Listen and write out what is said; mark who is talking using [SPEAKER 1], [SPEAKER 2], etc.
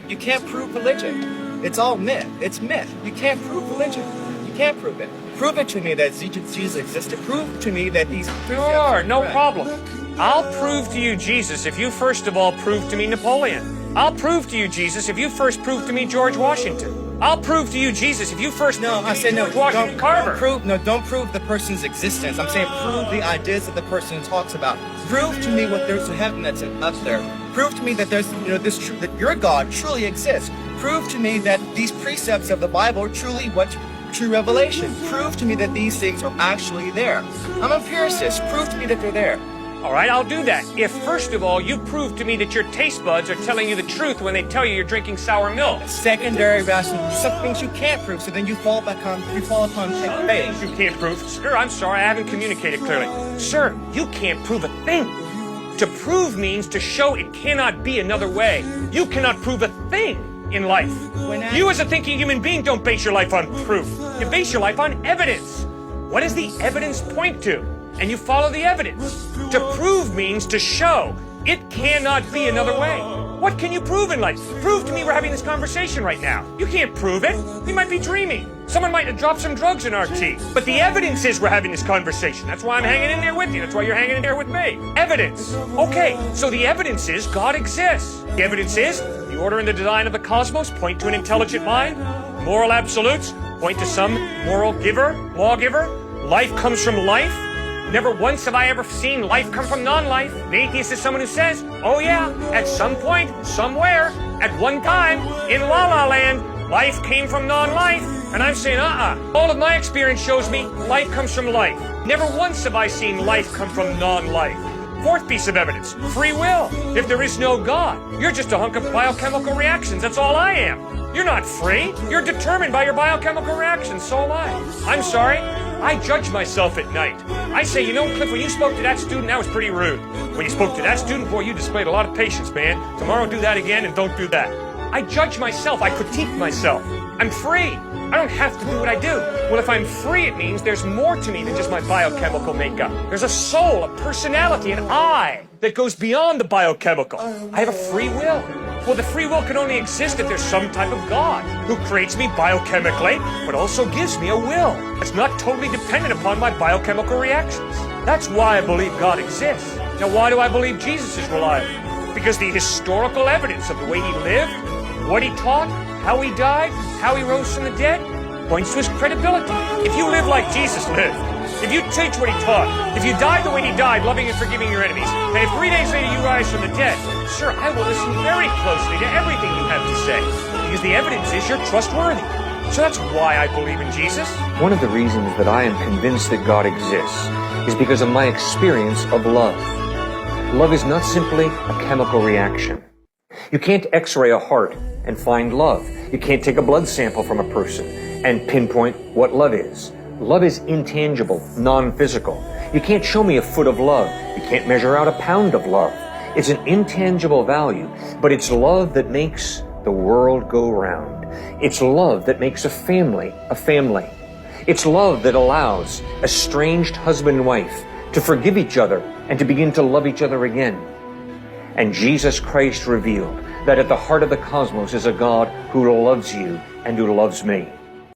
[SPEAKER 1] You can't prove religion. It's all myth. It's myth. You can't prove religion. You can't prove it. Prove it to me that Jesus existed. Prove to me that these...
[SPEAKER 2] Sure, no problem. I'll prove to you Jesus if you first of all prove to me Napoleon. I'll prove to you Jesus if you first prove to me George Washington. I'll prove to you Jesus if you first prove to me George Washington Carver.
[SPEAKER 1] Don't prove the person's existence. I'm saying prove the ideas that the person talks about. Prove to me what there's a heaven that's up there. Prove to me that there's, this truth, that your God truly exists. Prove to me that these precepts of the Bible are truly what true revelation. Prove to me that these things are actually there. I'm an empiricist. Prove to me that they're there.
[SPEAKER 2] All right, I'll do that. If, first of all, you prove to me that your taste buds are telling you the truth when they tell you you're drinking sour milk.
[SPEAKER 1] Secondary rational, some things you can't prove, so then you fall upon faith.
[SPEAKER 2] You can't prove. Sir, I'm sorry, I haven't communicated clearly. Sir, you can't prove a thing. To prove means to show it cannot be another way. You cannot prove a thing in life. You as a thinking human being don't base your life on proof. You base your life on evidence. What does the evidence point to? And you follow the evidence. To prove means to show. It cannot be another way. What can you prove in life? Prove to me we're having this conversation right now. You can't prove it. We might be dreaming. Someone might have dropped some drugs in our tea. But the evidence is we're having this conversation. That's why I'm hanging in there with you. That's why you're hanging in there with me. Evidence. Okay, so the evidence is God exists. The evidence is the order and the design of the cosmos point to an intelligent mind. Moral absolutes point to some moral giver, lawgiver. Life comes from life. Never once have I ever seen life come from non-life. An atheist is someone who says, oh yeah, at some point, somewhere, at one time, in La La Land, life came from non-life. And I'm saying, all of my experience shows me life comes from life. Never once have I seen life come from non-life. Fourth piece of evidence, free will. If there is no God, you're just a hunk of biochemical reactions. That's all I am. You're not free. You're determined by your biochemical reactions. So am I. I'm sorry. I judge myself at night. I say, Cliff, when you spoke to that student, that was pretty rude. When you spoke to that student, boy, you displayed a lot of patience, man. Tomorrow, do that again and don't do that. I judge myself. I critique myself. I'm free. I don't have to do what I do. Well, if I'm free, it means there's more to me than just my biochemical makeup. There's a soul, a personality, an I that goes beyond the biochemical. I have a free will. Well, the free will can only exist if there's some type of God who creates me biochemically, but also gives me a will. It's not totally dependent upon my biochemical reactions. That's why I believe God exists. Now, why do I believe Jesus is reliable? Because the historical evidence of the way he lived, what he taught, how he died, how he rose from the dead, points to his credibility. If you live like Jesus lived, if you teach what he taught, if you die the way he died, loving and forgiving your enemies, and if 3 days later you rise from the dead, sir, I will listen very closely to everything you have to say, because the evidence is you're trustworthy. So that's why I believe in Jesus.
[SPEAKER 3] One of the reasons that I am convinced that God exists is because of my experience of love. Love is not simply a chemical reaction. You can't x-ray a heart and find love. You can't take a blood sample from a person and pinpoint what love is. Love is intangible, non-physical. You can't show me a foot of love. You can't measure out a pound of love. It's an intangible value, but it's love that makes the world go round. It's love that makes a family a family. It's love that allows estranged husband and wife to forgive each other and to begin to love each other again. And Jesus Christ revealed that at the heart of the cosmos is a God who loves you and who loves me.